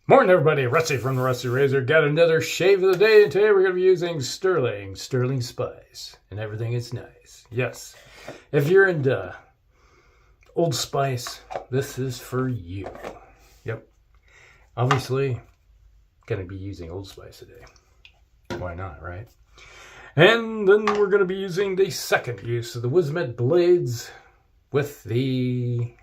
Morning everybody, Rusty from the Rusty Razor. Got another shave of the day, and today we're going to be using Stirling Spice, and everything is nice. Yes, if you're into Old Spice, this is for you. Yep, obviously going to be using Old Spice today. Why not, right? And then we're going to be using the second use of the Wizamet blades with the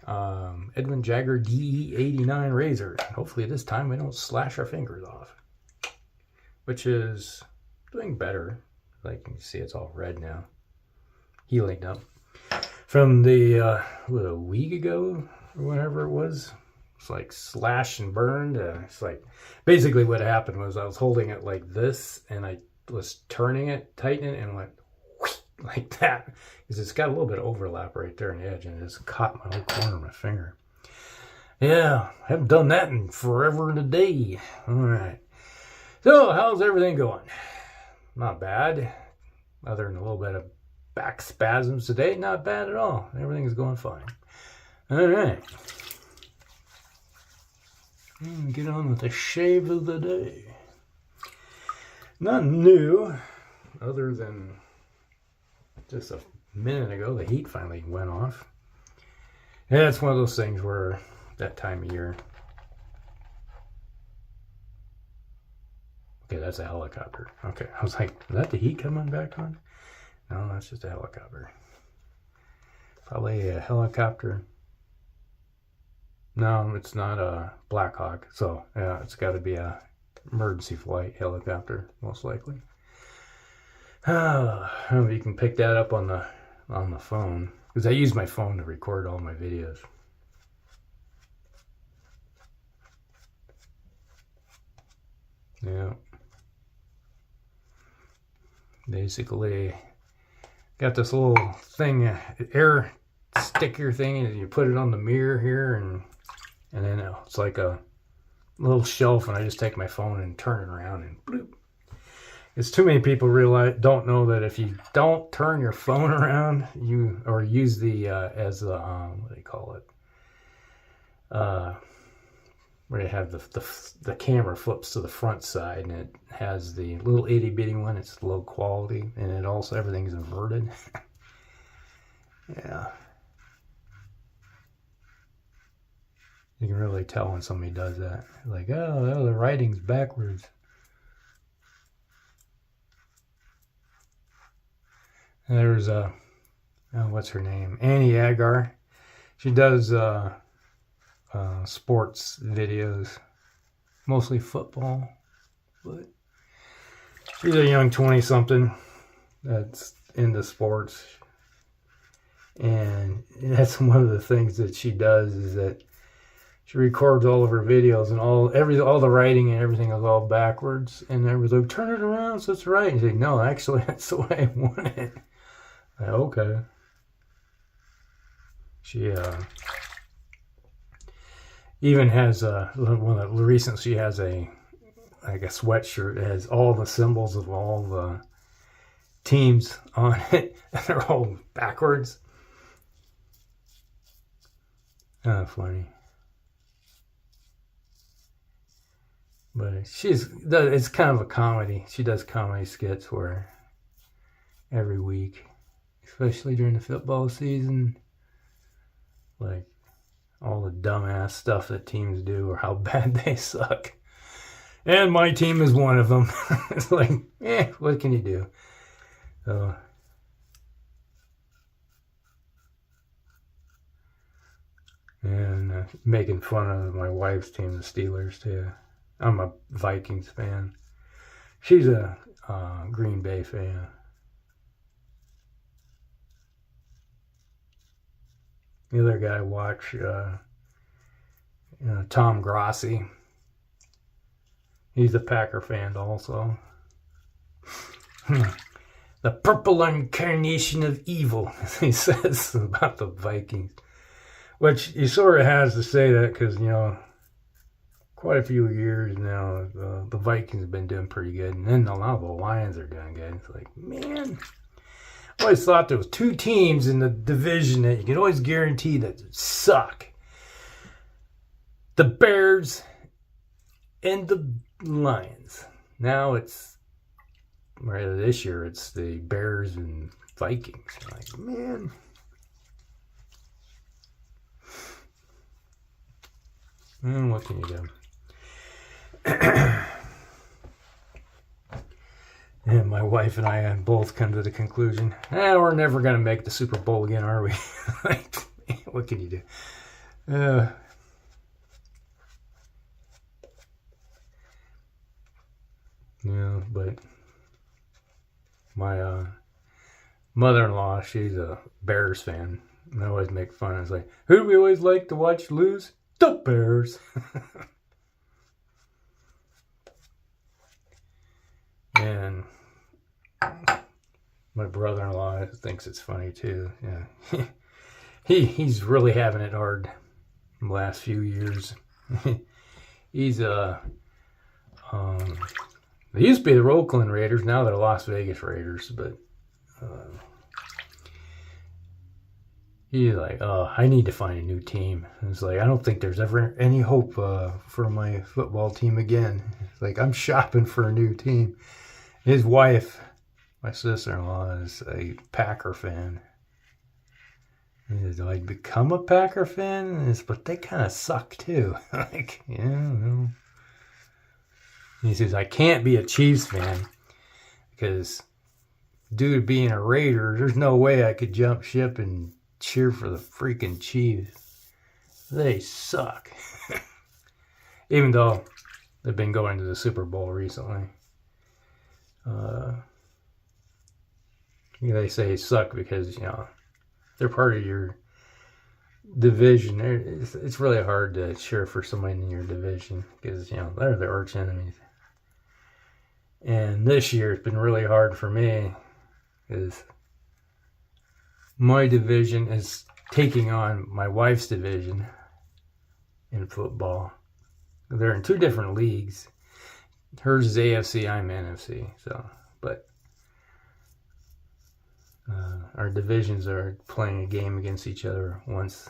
Edwin Jagger DE89 razor. Hopefully this time we don't slash our fingers off, which is doing better. Like you can see, it's all red now, healing up from the a week ago or whatever it was. It's like slashed and burned. It's like basically what happened was I was holding it like this and I was turning it, tightening it, and went like that, because it's got a little bit of overlap right there on the edge, and it just caught my whole corner of my finger. Yeah, I haven't done that in forever and a day. All right. So, how's everything going? Not bad. Other than a little bit of back spasms today, not bad at all. Everything is going fine. All right. Get on with the shave of the day. Nothing new, other than just a minute ago, the heat finally went off. And it's one of those things where that time of year. Okay, that's a helicopter. Okay, I was like, is that the heat coming back on? No, that's just a helicopter. Probably a helicopter. No, it's not a Black Hawk. So, yeah, it's got to be a emergency flight helicopter, most likely. I don't know if you can pick that up on the phone, because I use my phone to record all my videos. Yeah. Basically, got this little thing, air sticker thing, and you put it on the mirror here, and then it's like a little shelf, and I just take my phone and turn it around and bloop. It's too many people don't know that if you don't turn your phone around, or use the as the what do you call it? Where you have the camera flips to the front side, and it has the little itty bitty one. It's low quality, and it also everything's inverted. Yeah, you can really tell when somebody does that. Like, oh, the writing's backwards. There's what's her name? Annie Agar. She does sports videos, mostly football, but she's a young 20-something that's into sports, and that's one of the things that she does is that she records all of her videos, and all the writing and everything is all backwards, and everybody's like, turn it around so it's right. And you say, no, actually that's the way I want it. Like, okay. She even has she has a sweatshirt that has all the symbols of all the teams on it, and they're all backwards. Funny. But it's kind of a comedy. She does comedy skits where every week, especially during the football season, like all the dumbass stuff that teams do or how bad they suck. And my team is one of them. It's like, what can you do? So, and making fun of my wife's team, the Steelers, too. I'm a Vikings fan. She's a Green Bay fan. The other guy I watch, Tom Grossi. He's a Packer fan also. The purple incarnation of evil, he says about the Vikings. Which he sort of has to say that because, quite a few years now, the Vikings have been doing pretty good. And then now the Lions are doing good. It's like, man, I always thought there was two teams in the division that you can always guarantee that suck. The Bears and the Lions. Now it's, right, this year it's the Bears and Vikings. Like, man. What can you do? And my wife and I both come to the conclusion, we're never going to make the Super Bowl again, are we? Like, what can you do? Yeah, but my mother-in-law, she's a Bears fan. And I always make fun. It's like, who do we always like to watch lose? The Bears. And my brother-in-law thinks it's funny too. Yeah, he's really having it hard in the last few years. He's they used to be the Oakland Raiders. Now they're Las Vegas Raiders. But he's like, I need to find a new team. And it's like, I don't think there's ever any hope for my football team again. It's like, I'm shopping for a new team. His wife, my sister-in-law, is a Packer fan. Do I become a Packer fan? But they kind of suck too. Like, yeah, no. He says, I can't be a Chiefs fan because due to being a Raider, there's no way I could jump ship and cheer for the freaking Chiefs. They suck. Even though they've been going to the Super Bowl recently. They say suck because, they're part of your division. It's really hard to cheer for somebody in your division because, they're the arch enemies. And this year it's been really hard for me because my division is taking on my wife's division in football. They're in two different leagues. Hers is AFC, I'm NFC. But our divisions are playing a game against each other once,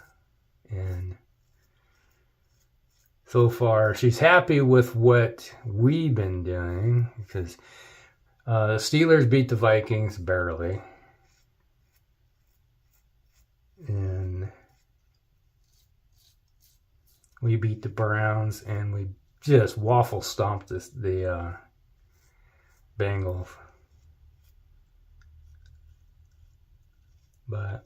and so far she's happy with what we've been doing because the Steelers beat the Vikings barely, and we beat the Browns, and we just waffle stomped the Bengals. But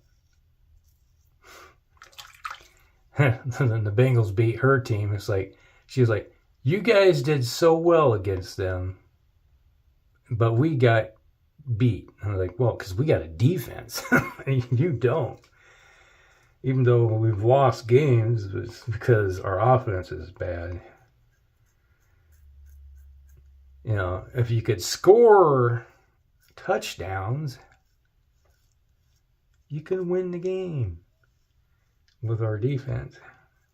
then the Bengals beat her team. It's like, she was like, you guys did so well against them, but we got beat. And I was like, well, because we got a defense. You don't. Even though we've lost games, it's because our offense is bad. If you could score touchdowns, you can win the game with our defense.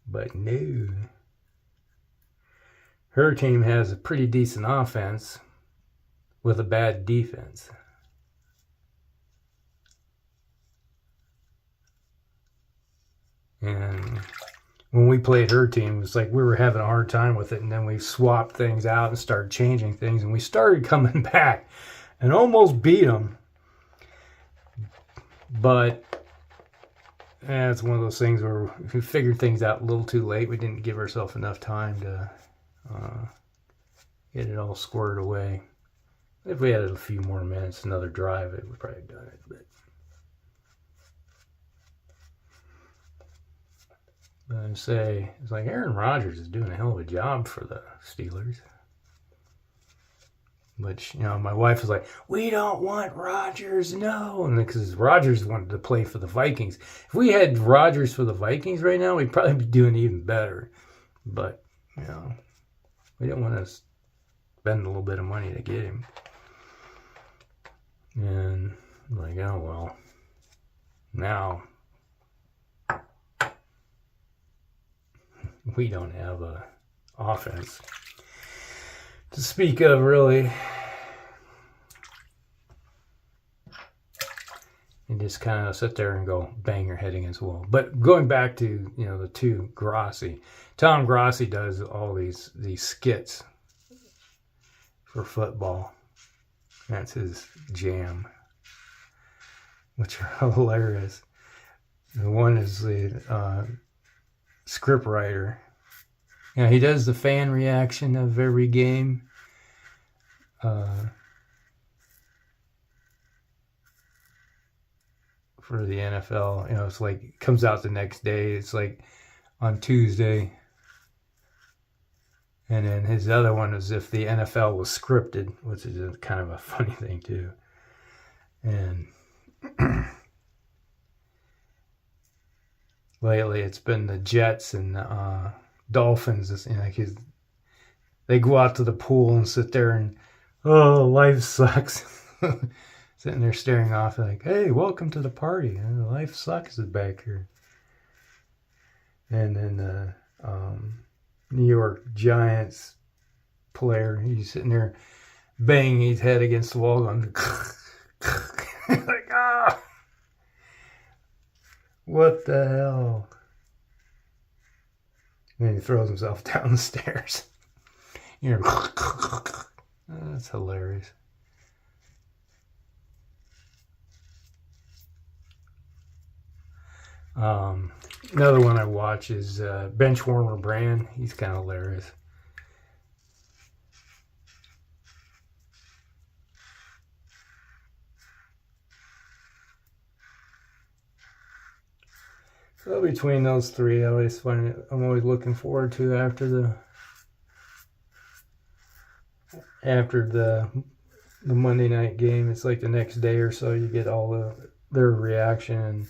But no. Her team has a pretty decent offense with a bad defense. And when we played her team, it was like we were having a hard time with it, and then we swapped things out and started changing things, and we started coming back and almost beat them. But it's one of those things where we figured things out a little too late. We didn't give ourselves enough time to get it all squared away. If we had a few more minutes, another drive, it would probably have done it. But I'd say, it's like Aaron Rodgers is doing a hell of a job for the Steelers. But, my wife was like, we don't want Rodgers, no. And because Rodgers wanted to play for the Vikings. If we had Rodgers for the Vikings right now, we'd probably be doing even better. But, we didn't want to spend a little bit of money to get him. And I'm like, oh, well, now we don't have a offense to speak of, really. And just kind of sit there and go bang your head against the wall. But going back to, you know, the two Grossi, Tom Grossi does all these skits for football. That's his jam, which are hilarious. The one is the script writer. Yeah, he does the fan reaction of every game. For the NFL, you know, it's like it comes out the next day. It's like on Tuesday. And then his other one is if the NFL was scripted, which is kind of a funny thing too. And lately it's been the Jets and the Dolphins. You know, like they go out to the pool and sit there and, oh, life sucks. Sitting there staring off like, hey, welcome to the party. Life sucks back here. And then the New York Giants player, he's sitting there banging his head against the wall going, like, ah, what the hell? And then he throws himself down the stairs. You know, that's hilarious. Another one I watch is Benchwarmer Brand. He's kind of hilarious. So between those three, I always find it, I'm always looking forward to after the Monday night game. It's like the next day or so you get all their reaction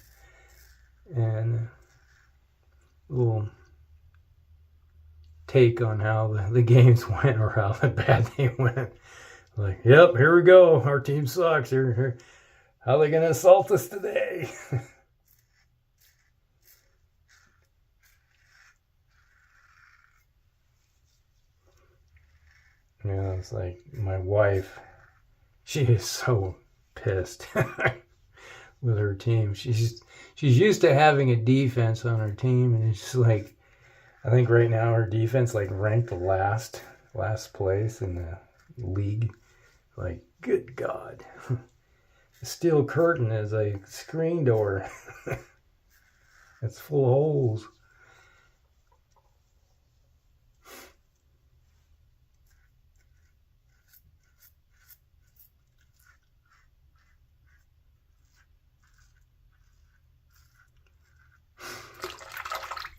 and little take on how the games went or how bad they went. Like, yep, here we go. Our team sucks. Here. How are they going to assault us today? You know, it's like my wife, she is so pissed with her team. She's used to having a defense on her team, and it's just like, I think right now her defense like ranked last place in the league. Like, good God. The steel curtain is a screen door. It's full of holes.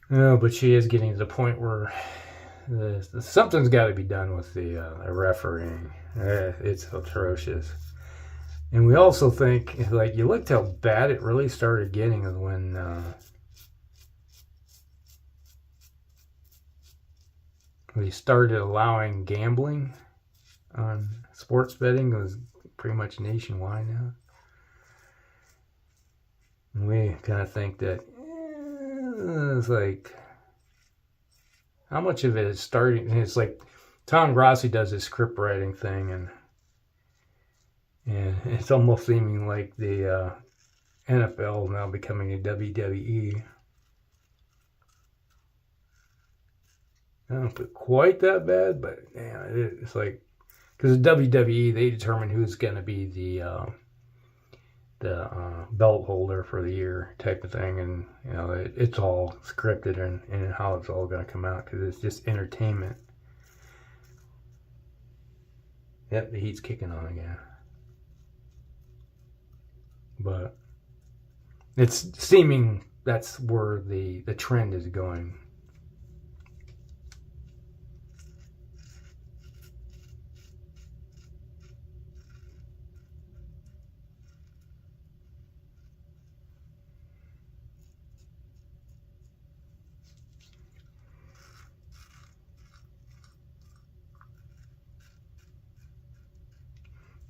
No, but she is getting to the point where something's got to be done with the refereeing. It's atrocious. And we also think, like, you looked how bad it really started getting when we started allowing gambling on sports betting. It was pretty much nationwide now. And we kind of think that it's like, how much of it is starting? It's like Tom Grossi does his script writing thing, and it's almost seeming like the NFL now becoming a WWE. I don't know if it's quite that bad, but yeah, it's like, because the WWE, they determine who's going to be the belt holder for the year type of thing, and you know, it's all scripted and how it's all going to come out, because it's just entertainment. Yep, the heat's kicking on again, but it's seeming that's where the trend is going.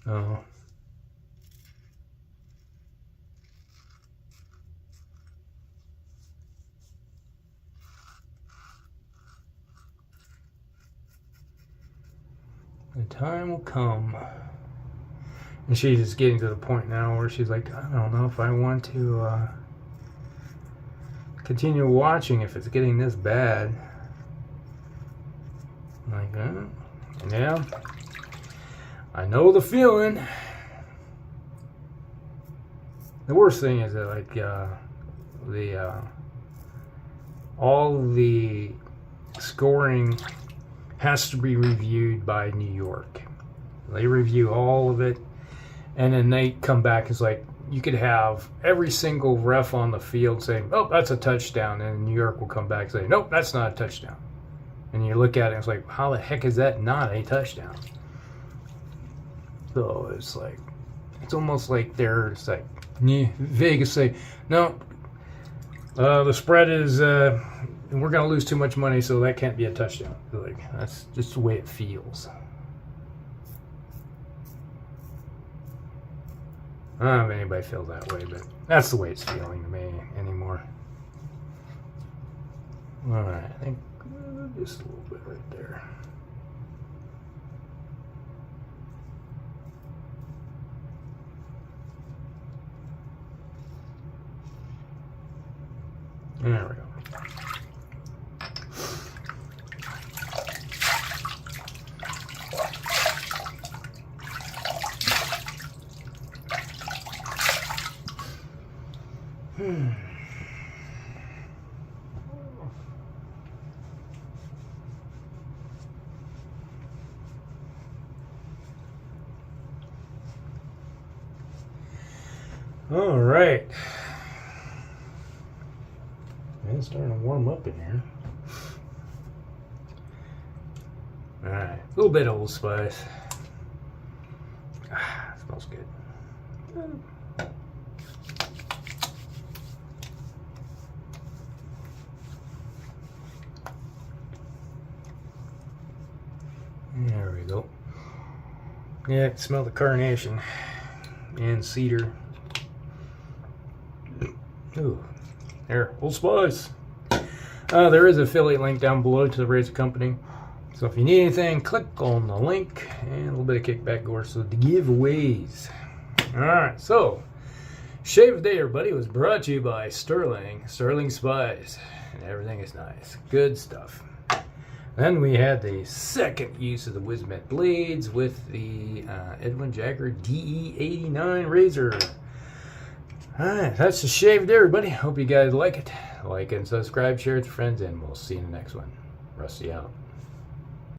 Oh. The time will come And she's getting to the point now where she's like, I don't know if I want to continue watching if it's getting this bad. I'm like, yeah, I know the feeling. The worst thing is that, like, all the scoring has to be reviewed by New York. They review all of it, and then they come back. It's like you could have every single ref on the field saying, "Oh, that's a touchdown," and New York will come back and say, "Nope, that's not a touchdown." And you look at it, and it's like, how the heck is that not a touchdown? So it's like, it's almost like there's like Vegas say, no, the spread is, we're going to lose too much money, so that can't be a touchdown. Like, that's just the way it feels. I don't know if anybody feels that way, but that's the way it's feeling to me anymore. All right, I think just a little bit right there. There we go. All right. It's starting to warm up in here. All right, a little bit of Old Spice. Smells good. There we go. Yeah, I can smell the carnation and cedar. Ooh, there, Old Spice. There is an affiliate link down below to the Razor Company. So if you need anything, click on the link, and a little bit of kickback goes to the giveaways. Alright, so Shave of the Day, everybody, was brought to you by Stirling Spice. And everything is nice. Good stuff. Then we had the second use of the Wizamet blades with the Edwin Jagger DE89 razor. Alright, that's the Shave of the Day, everybody. Hope you guys like it. Like and subscribe, share with your friends, and we'll see you in the next one. Rusty out.